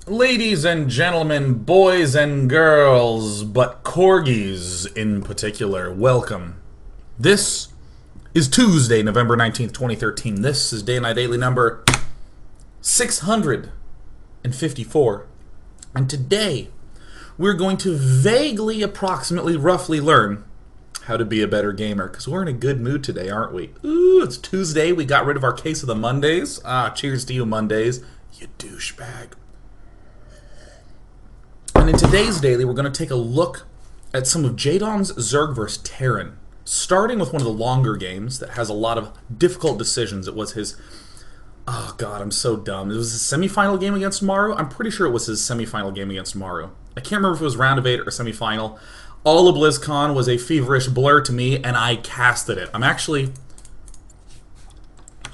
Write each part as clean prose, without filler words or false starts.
Ladies and gentlemen, boys and girls, but corgis in particular, welcome. This is Tuesday, November 19th, 2013. This is Day and Night Daily number 654. And today, we're going to vaguely, approximately, roughly learn how to be a better gamer. Because we're in a good mood today, aren't we? Ooh, it's Tuesday. We got rid of our case of the Mondays. Cheers to you, Mondays. You douchebag. And in today's daily, we're going to take a look at some of Jaedong's Zerg vs. Terran, starting with one of the longer games that has a lot of difficult decisions. It was his... Oh, God, I'm so dumb. It was his semifinal game against Maru? I'm pretty sure it was his semifinal game against Maru. I can't remember if it was round of 8 or semifinal. All of BlizzCon was a feverish blur to me, and I casted it. I'm actually...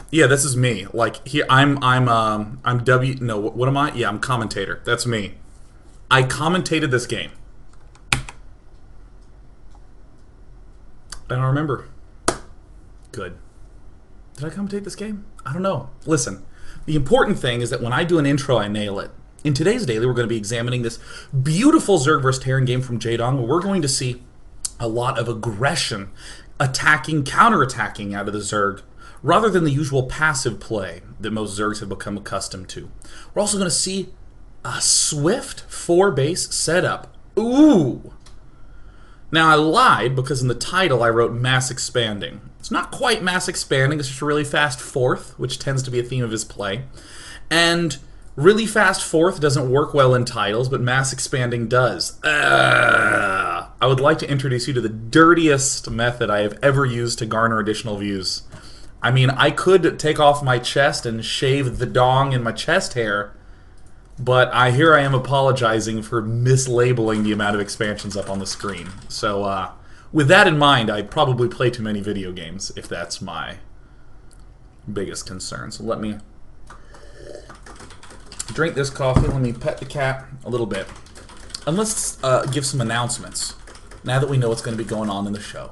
Yeah, this is me. Like, here, I'm No, what am I? Yeah, I'm commentator. That's me. I commentated this game. I don't remember. Good. Did I commentate this game? I don't know. Listen, the important thing is that when I do an intro, I nail it. In today's daily, we're going to be examining this beautiful Zerg vs. Terran game from Jaedong, where we're going to see a lot of aggression, attacking, counterattacking out of the Zerg, rather than the usual passive play that most Zergs have become accustomed to. We're also going to see a swift 4-base setup. Ooh! Now, I lied because in the title I wrote mass expanding. It's not quite mass expanding, it's just a really fast fourth, which tends to be a theme of his play. And really fast fourth doesn't work well in titles, but mass expanding does. I would like to introduce you to the dirtiest method I have ever used to garner additional views. I mean, I could take off my chest and shave the dong in my chest hair, but here I am apologizing for mislabeling the amount of expansions up on the screen. So, with that in mind, I probably play too many video games, if that's my biggest concern. So let me drink this coffee, let me pet the cat a little bit. And let's give some announcements, now that we know what's going to be going on in the show.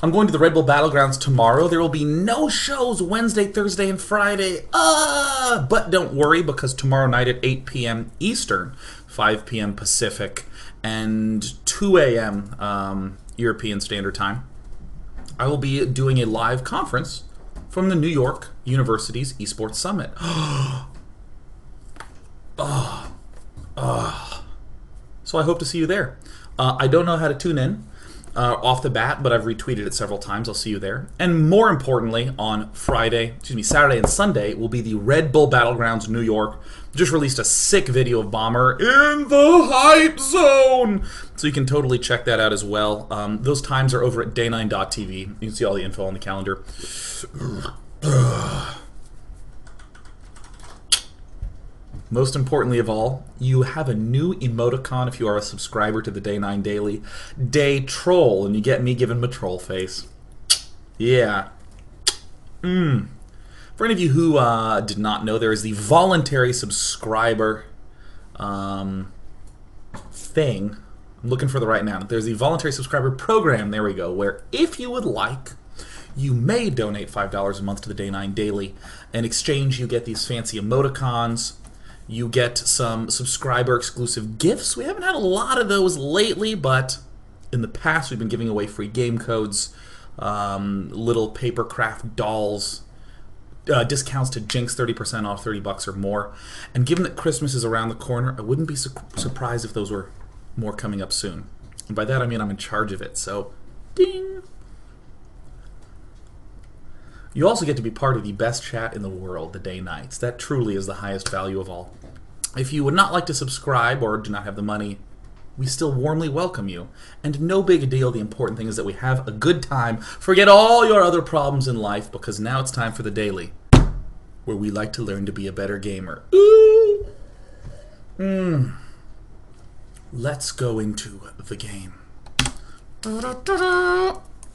I'm going to the Red Bull Battlegrounds tomorrow. There will be no shows Wednesday, Thursday, and Friday. But don't worry, because tomorrow night at 8 p.m. Eastern, 5 p.m. Pacific, and 2 a.m. European Standard Time, I will be doing a live conference from the New York University's Esports Summit. So I hope to see you there. I don't know how to tune in off the bat, but I've retweeted it several times. I'll see you there. And more importantly, on Saturday and Sunday will be the Red Bull Battlegrounds New York. Just released a sick video of Bomber in the hype zone, so you can totally check that out as well. Those times are over at day9.tv. You can see all the info on the calendar. Most importantly of all, you have a new emoticon if you are a subscriber to the Day 9 Daily. Day Troll, and you get me giving my troll face. Yeah. For any of you who did not know, there is the voluntary subscriber thing. I'm looking for the right noun. There's the voluntary subscriber program, there we go, where if you would like, you may donate $5 a month to the Day 9 Daily. In exchange, you get these fancy emoticons. You get some subscriber-exclusive gifts. We haven't had a lot of those lately, but in the past we've been giving away free game codes, little papercraft dolls, discounts to Jinx, 30% off, $30 or more. And given that Christmas is around the corner, I wouldn't be surprised if those were more coming up soon. And by that I mean I'm in charge of it, so ding! You also get to be part of the best chat in the world, the Day Nights. That truly is the highest value of all. If you would not like to subscribe or do not have the money, we still warmly welcome you. And no big deal, the important thing is that we have a good time. Forget all your other problems in life, because now it's time for the Daily, where we like to learn to be a better gamer. Ooh! Let's go into the game.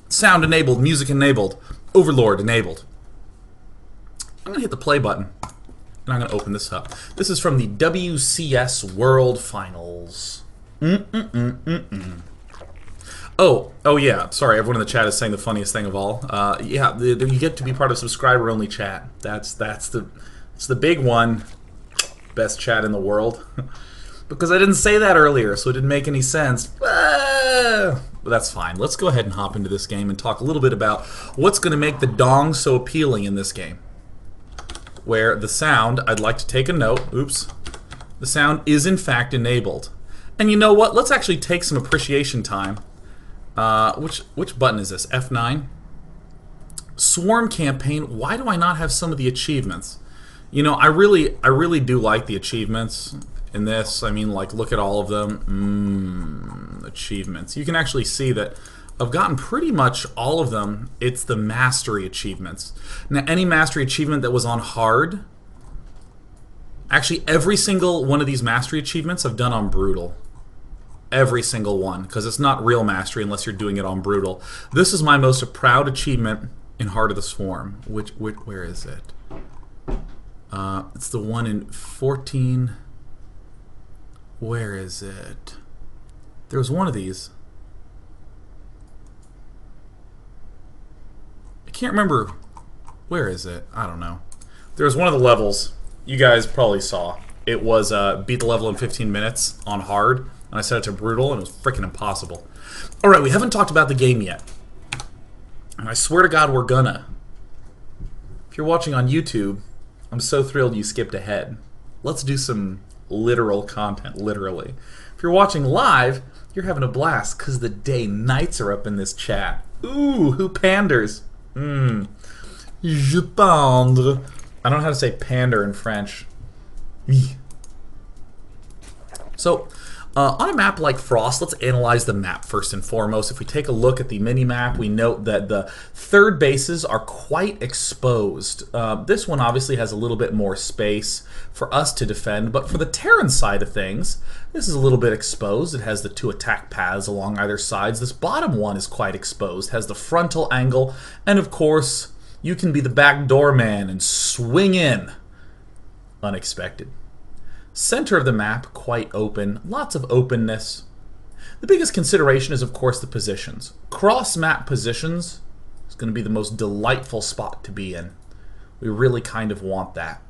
Sound enabled, music enabled. Overlord enabled. I'm going to hit the play button, and I'm going to open this up. This is from the WCS World Finals. Oh yeah. Sorry, everyone in the chat is saying the funniest thing of all. Yeah, you get to be part of subscriber-only chat. That's the big one. best chat in the world. Because I didn't say that earlier, so it didn't make any sense. But that's fine. Let's go ahead and hop into this game and talk a little bit about what's going to make the dong so appealing in this game. Where the sound, I'd like to take a note, oops, the sound is in fact enabled. And you know what? Let's actually take some appreciation time. Which button is this? F9? Swarm campaign. Why do I not have some of the achievements? You know, I really do like the achievements in this. I mean, like, look at all of them. Achievements. You can actually see that I've gotten pretty much all of them. It's the mastery achievements. Now, any mastery achievement that was on hard, actually every single one of these mastery achievements I've done on brutal. Every single one, because it's not real mastery unless you're doing it on brutal. This is my most proud achievement in Heart of the Swarm. Where is it? It's the one in 14. Where is it? There was one of these. I can't remember. Where is it? I don't know. There was one of the levels you guys probably saw. It was beat the level in 15 minutes on hard. And I set it to brutal, and it was freaking impossible. Alright, we haven't talked about the game yet. And I swear to God we're gonna. If you're watching on YouTube, I'm so thrilled you skipped ahead. Let's do some literal content, literally. If you're watching live, you're having a blast, because the day nights are up in this chat. Ooh, who panders? Je pendre. I don't know how to say pander in French. So, on a map like Frost, let's analyze the map first and foremost. If we take a look at the mini-map, we note that the third bases are quite exposed. This one obviously has a little bit more space for us to defend, but for the Terran side of things, this is a little bit exposed. It has the 2 attack paths along either sides. This bottom one is quite exposed, has the frontal angle, and of course, you can be the backdoor man and swing in unexpected. Center of the map, quite open, lots of openness. The biggest consideration is, of course, the positions. Cross-map positions is going to be the most delightful spot to be in. We really kind of want that.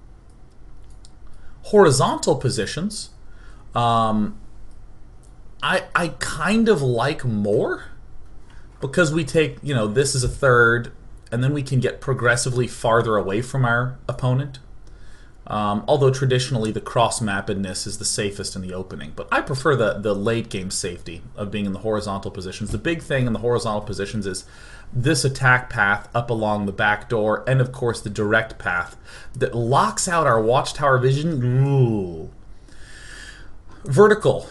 Horizontal positions, I kind of like more, because we take, you know, this is a third, and then we can get progressively farther away from our opponent. Although traditionally the cross-mappedness is the safest in the opening. But I prefer the late-game safety of being in the horizontal positions. The big thing in the horizontal positions is this attack path up along the back door, and of course the direct path that locks out our watchtower vision. Ooh. Vertical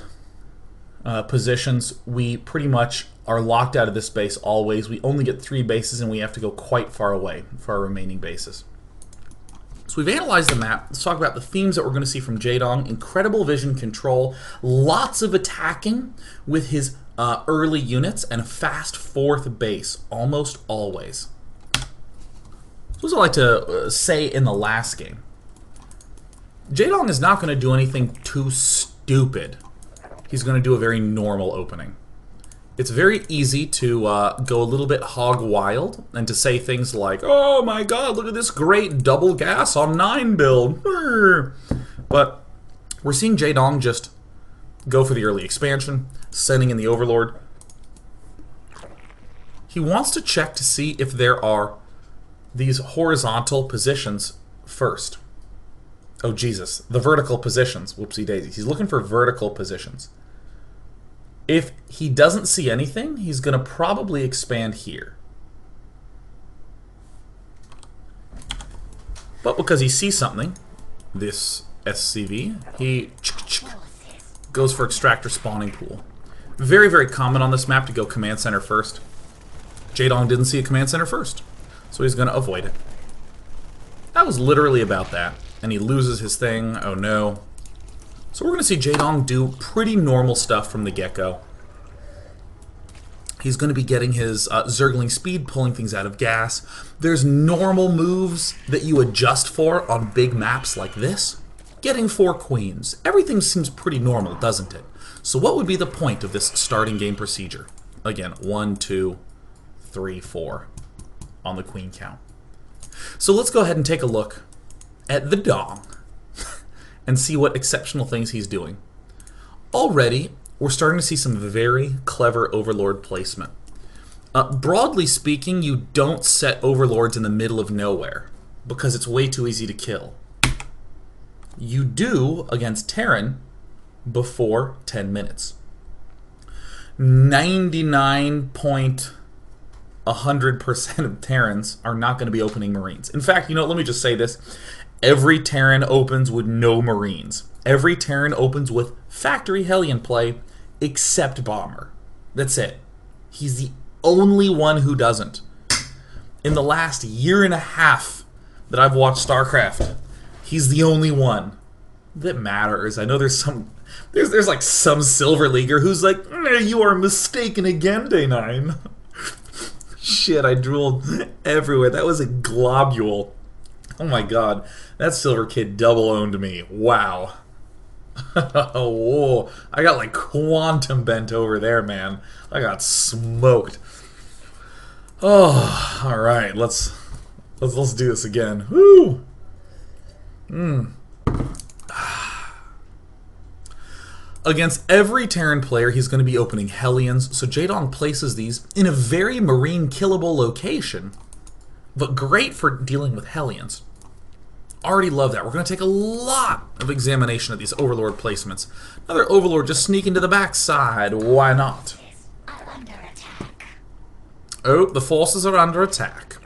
positions, we pretty much are locked out of this base always. We only get 3 bases, and we have to go quite far away for our remaining bases. So we've analyzed the map. Let's talk about the themes that we're going to see from Jaedong. Incredible vision control, lots of attacking with his early units, and a fast 4th base, almost always. So as I like to say in the last game, Jaedong is not going to do anything too stupid. He's going to do a very normal opening. It's very easy to go a little bit hog wild and to say things like, oh my god, look at this great double gas on 9 build. But we're seeing Jaedong just go for the early expansion, sending in the Overlord. He wants to check to see if there are these horizontal positions first. Oh Jesus, the vertical positions. Whoopsie daisies. He's looking for vertical positions. If he doesn't see anything, he's going to probably expand here. But because he sees something, this SCV, he goes for extractor spawning pool. Very, very common on this map to go command center first. Jaedong didn't see a command center first, so he's going to avoid it. That was literally about that. And he loses his thing. Oh no. So we're going to see Jaedong do pretty normal stuff from the get-go. He's going to be getting his Zergling speed, pulling things out of gas. There's normal moves that you adjust for on big maps like this. Getting 4 queens. Everything seems pretty normal, doesn't it? So what would be the point of this starting game procedure? Again, 1, 2, 3, 4 on the queen count. So let's go ahead and take a look at the dong. and see what exceptional things he's doing. Already, we're starting to see some very clever Overlord placement. Broadly speaking, you don't set Overlords in the middle of nowhere, because it's way too easy to kill. You do against Terran before 10 minutes. 99.100% of Terrans are not going to be opening Marines. In fact, you know, let me just say this. Every Terran opens with no Marines. Every Terran opens with factory Hellion play, except Bomber. That's it. He's the only one who doesn't. In the last year and a half that I've watched StarCraft, he's the only one that matters. I know there's like some Silver Leaguer who's like, you are mistaken again, Day 9. Shit, I drooled everywhere. That was a globule. Oh my god. That Silver Kid double owned me. Wow. Whoa. I got like quantum bent over there, man. I got smoked. Oh, alright. Let's do this again. Woo! Against every Terran player, he's going to be opening Hellions, so Jaedong places these in a very Marine killable location, but great for dealing with Hellions. Already love that. We're going to take a lot of examination of these Overlord placements. Another Overlord just sneaking to the backside. Why not? Oh, the forces are under attack.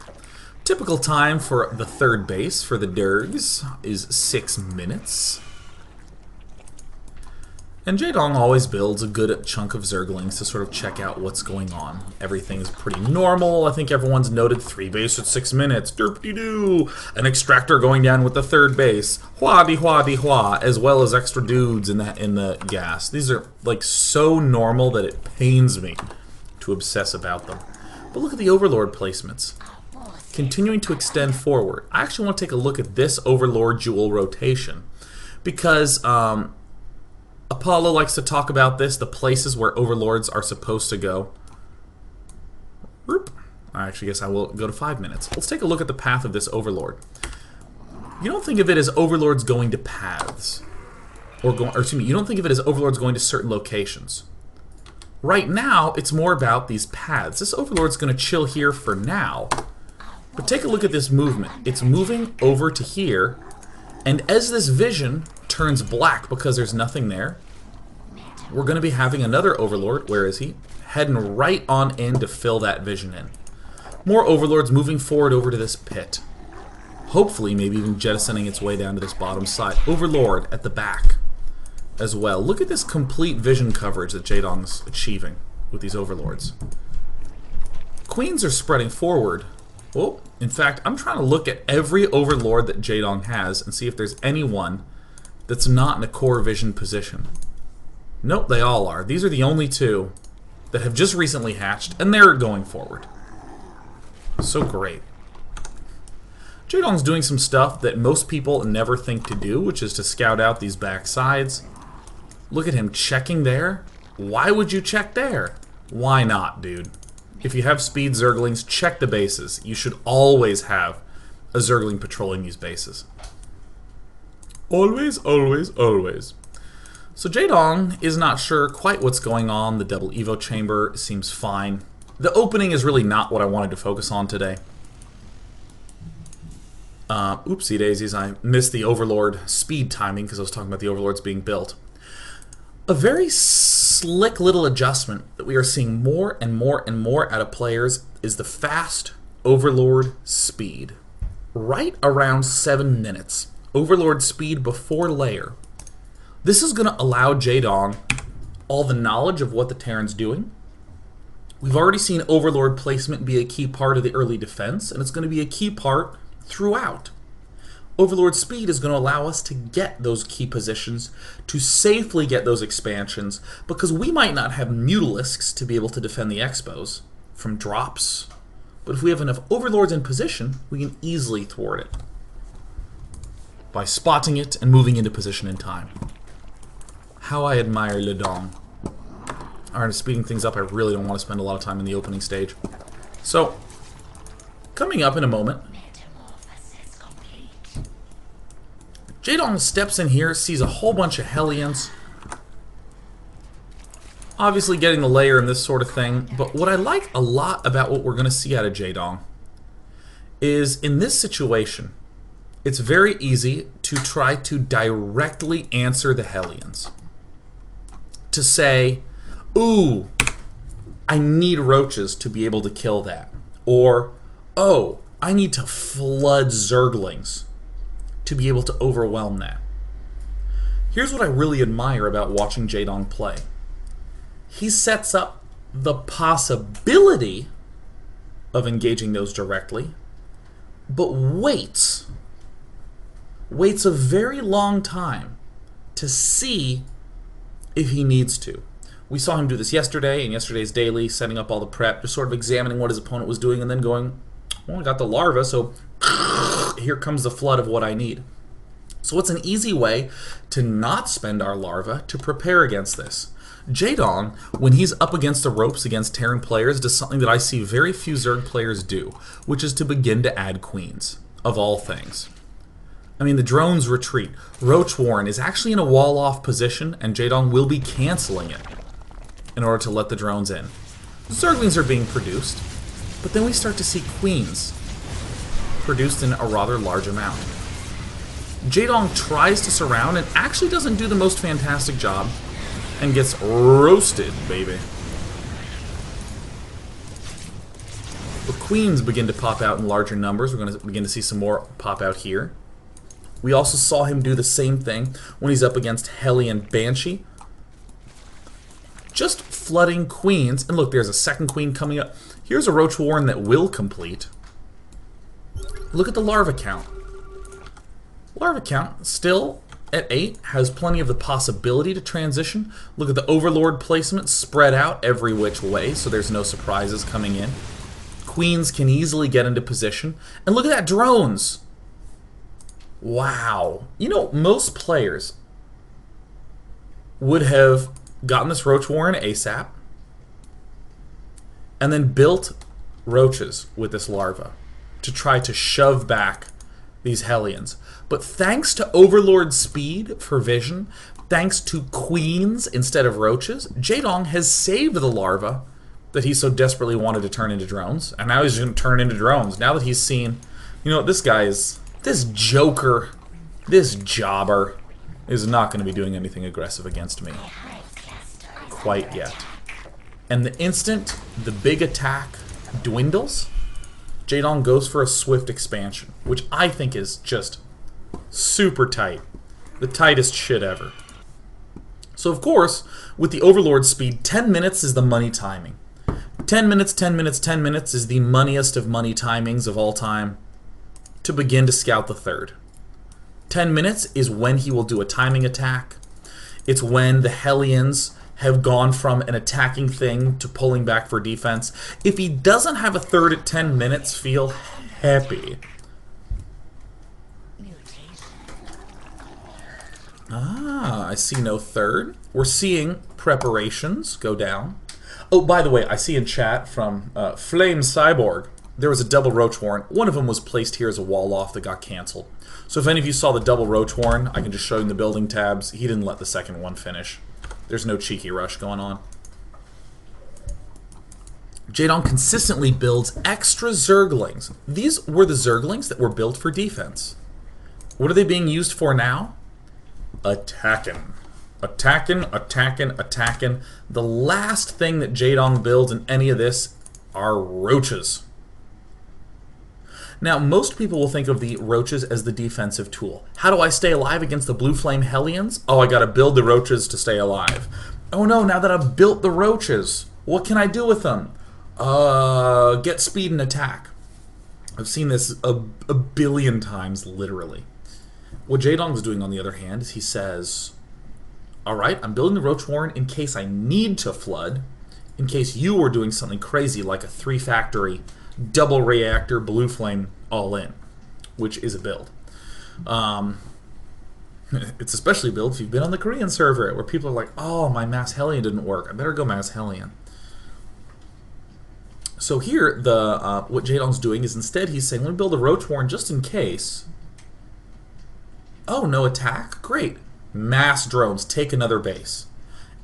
Typical time for the third base for the Dergs is 6 minutes. And Jaedong always builds a good chunk of Zerglings to sort of check out what's going on. Everything is pretty normal. I think everyone's noted 3 base at 6 minutes. Derp-de-doo! An extractor going down with the third base. Hua-de-hua-de-hua. As well as extra dudes in the gas. These are like so normal that it pains me to obsess about them. But look at the Overlord placements. Continuing to extend forward. I actually want to take a look at this Overlord Jewel rotation. Because, Apollo likes to talk about this, the places where Overlords are supposed to go. I actually guess I will go to 5 minutes. Let's take a look at the path of this Overlord. You don't think of it as Overlords going to paths. Or excuse me, you don't think of it as Overlords going to certain locations. Right now, it's more about these paths. This Overlord's going to chill here for now. But take a look at this movement. It's moving over to here, and as this vision turns black because there's nothing there, we're going to be having another Overlord, where is he? Heading right on in to fill that vision in. More Overlords moving forward over to this pit. Hopefully, maybe even jettisoning its way down to this bottom side. Overlord at the back as well. Look at this complete vision coverage that Jaedong's achieving with these Overlords. Queens are spreading forward. Oh, in fact, I'm trying to look at every Overlord that Jaedong has and see if there's anyone that's not in a core vision position. Nope, they all are. These are the only 2 that have just recently hatched, and they're going forward. So great. Jaedong's doing some stuff that most people never think to do, which is to scout out these back sides. Look at him checking there. Why would you check there? Why not, dude? If you have speed Zerglings, check the bases. You should always have a Zergling patrolling these bases. Always, always, always. So Jaedong is not sure quite what's going on. The double Evo chamber seems fine. The opening is really not what I wanted to focus on today. Oopsie daisies, I missed the Overlord speed timing because I was talking about the Overlords being built. A very slick little adjustment that we are seeing more and more and more out of players is the fast Overlord speed. Right around 7 minutes. Overlord speed before layer. This is going to allow Jaedong all the knowledge of what the Terran's doing. We've already seen Overlord placement be a key part of the early defense, and it's going to be a key part throughout. Overlord speed is going to allow us to get those key positions, to safely get those expansions, because we might not have Mutalisks to be able to defend the expos from drops. But if we have enough Overlords in position, we can easily thwart it by spotting it and moving into position in time. How I admire Jaedong. Alright, speeding things up, I really don't want to spend a lot of time in the opening stage. So, coming up in a moment, Jaedong steps in here, sees a whole bunch of Hellions. Obviously getting the layer and this sort of thing, but what I like a lot about what we're going to see out of Jaedong is in this situation, it's very easy to try to directly answer the Hellions. To say, ooh, I need roaches to be able to kill that. Or, oh, I need to flood Zerglings to be able to overwhelm that. Here's what I really admire about watching Jaedong play. He sets up the possibility of engaging those directly, but waits a very long time to see if he needs to. We saw him do this yesterday, in yesterday's daily, setting up all the prep, just sort of examining what his opponent was doing, and then going, well, I got the larva, so here comes the flood of what I need. So it's an easy way to not spend our larva to prepare against this. Jaedong, when he's up against the ropes against Terran players, does something that I see very few Zerg players do, which is to begin to add queens, of all things. I mean, the drones retreat. Roach Warren is actually in a wall-off position, and Jaedong will be canceling it in order to let the drones in. Zerglings are being produced, but then we start to see queens produced in a rather large amount. Jaedong tries to surround and actually doesn't do the most fantastic job and gets roasted, baby. The queens begin to pop out in larger numbers. We're going to begin to see some more pop out here. We also saw him do the same thing when he's up against Hellion Banshee. Just flooding queens. And look, there's a second queen coming up. Here's a Roach Warren that will complete. Look at the larva count. Larva count still at 8, has plenty of the possibility to transition. Look at the Overlord placement spread out every which way, so there's no surprises coming in. Queens can easily get into position. And look at that, drones! Wow. You know, most players would have gotten this Roach Warren ASAP and then built roaches with this larva to try to shove back these Hellions. But thanks to Overlord speed for vision, thanks to queens instead of roaches, Jaedong has saved the larva that he so desperately wanted to turn into drones. And now he's going to turn into drones. Now that he's seen, you know, this joker, this jobber is not going to be doing anything aggressive against me quite yet. And the instant the big attack dwindles, Jaedong goes for a swift expansion, which I think is just super tight. The tightest shit ever. So of course, with the Overlord speed, 10 minutes is the money timing. 10 minutes, 10 minutes, 10 minutes is the moneyest of money timings of all time to begin to scout the third. 10 minutes is when he will do a timing attack. It's when the Hellions have gone from an attacking thing to pulling back for defense. If he doesn't have a third at 10 minutes, feel happy. Ah, I see no third. We're seeing preparations go down. Oh, by the way, I see in chat from Flame Cyborg, there was a double Roach Warren. One of them was placed here as a wall off that got canceled. So if any of you saw the double Roach Warren, I can just show you in the building tabs. He didn't let the second one finish. There's no cheeky rush going on. Jaedong consistently builds extra Zerglings. These were the Zerglings that were built for defense. What are they being used for now? Attacking. Attacking, attacking, attacking. The last thing that Jaedong builds in any of this are roaches. Now, most people will think of the roaches as the defensive tool. How do I stay alive against the Blue Flame Hellions? Oh, I gotta build the roaches to stay alive. Oh no, now that I've built the roaches, what can I do with them? Get speed and attack. I've seen this a billion times, literally. What Jaedong's doing, on the other hand, is he says, alright, I'm building the Roach Warren in case I need to flood, in case you are doing something crazy like a 3-factory double reactor blue flame all in, which is a build. It's especially a build if you've been on the Korean server where people are like, oh, my Mass Hellion didn't work, I better go Mass Hellion. So here, what Jaedong's doing is instead he's saying, let me build a Roach Warren just in case Oh, no attack? Great. Mass drones, take another base.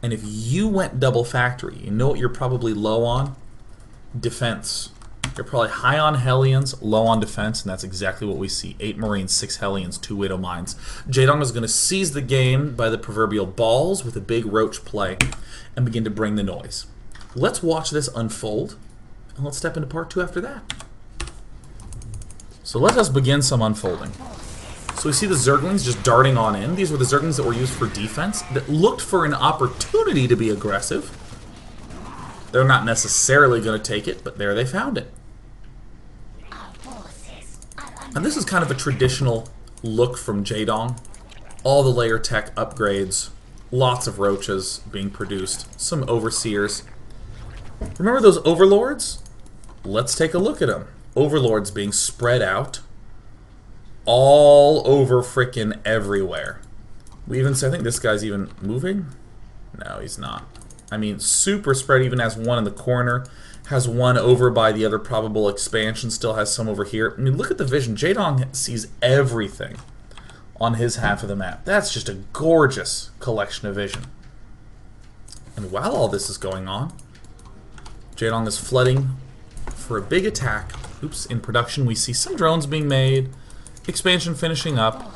And if you went double factory, you know what you're probably low on? Defense. You're probably high on Hellions, low on defense, and that's exactly what we see. 8 Marines, 6 Hellions, 2 Widow Mines. Jaedong is going to seize the game by the proverbial balls with a big roach play and begin to bring the noise. Let's watch this unfold, and let's step into part 2 after that. So let us begin some unfolding. So we see the Zerglings just darting on in. These were the Zerglings that were used for defense, that looked for an opportunity to be aggressive. They're not necessarily going to take it, but there they found it. And this is kind of a traditional look from Jaedong. All the layer tech upgrades, lots of roaches being produced, some overseers. Remember those overlords? Let's take a look at them. Overlords being spread out all over frickin' everywhere. We even say, I think this guy's even moving? No, he's not. I mean, super spread, even has one in the corner, has one over by the other probable expansion, still has some over here. I mean, look at the vision. Jaedong sees everything on his half of the map. That's just a gorgeous collection of vision. And while all this is going on, Jaedong is flooding for a big attack. Oops, in production we see some drones being made, expansion finishing up.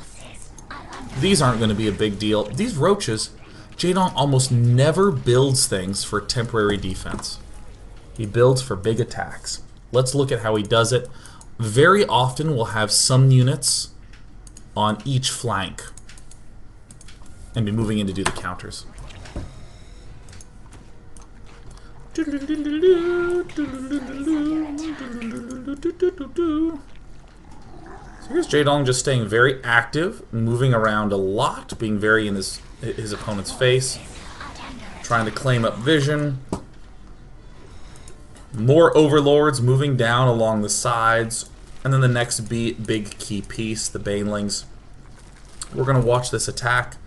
These aren't going to be a big deal. These roaches, Jaedong almost never builds things for temporary defense. He builds for big attacks. Let's look at how he does it. Very often we'll have some units on each flank and be moving in to do the counters. So here's Jaedong just staying very active, moving around a lot, being very in his opponent's face, trying to claim up vision. More overlords moving down along the sides, and then the next big key piece, the banelings. We're going to watch this attack.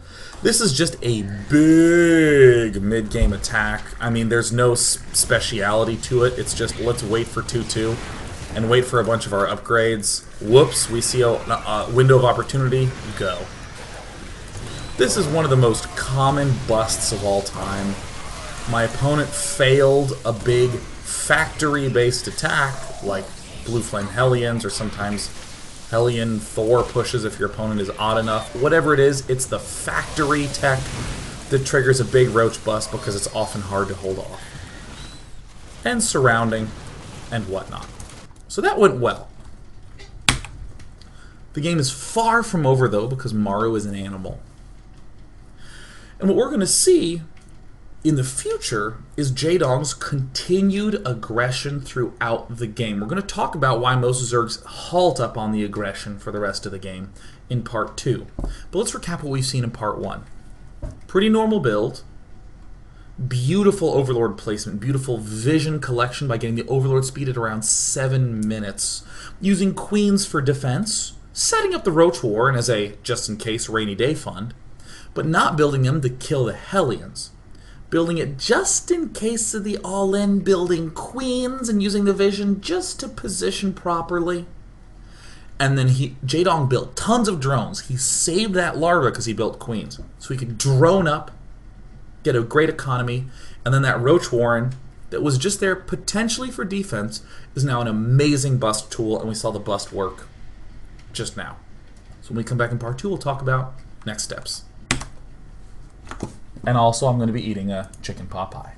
This is just a big mid-game attack. I mean, there's no speciality to it. It's just, let's wait for 2-2 and wait for a bunch of our upgrades. Whoops, we see a window of opportunity. Go. This is one of the most common busts of all time. My opponent failed a big factory-based attack, like Blue Flame Hellions, or sometimes Hellion Thor pushes if your opponent is odd enough. Whatever it is, it's the factory tech that triggers a big roach bust because it's often hard to hold off. And surrounding, and whatnot. So that went well. The game is far from over, though, because Maru is an animal. And what we're going to see in the future is Jaedong's continued aggression throughout the game. We're going to talk about why most Zergs halt up on the aggression for the rest of the game in part 2. But let's recap what we've seen in part 1. Pretty normal build. Beautiful Overlord placement. Beautiful vision collection by getting the Overlord speed at around 7 minutes. Using Queens for defense. Setting up the Roach War and as a just-in-case rainy day fund. But not building them to kill the Hellions. Building it just in case of the all-in, building Queens and using the vision just to position properly. And then Jaedong built tons of drones. He saved that larva because he built Queens. So he could drone up, get a great economy, and then that Roach Warren that was just there potentially for defense is now an amazing bust tool, and we saw the bust work just now. So when we come back in part 2, we'll talk about next steps. And also, I'm going to be eating a chicken pot pie.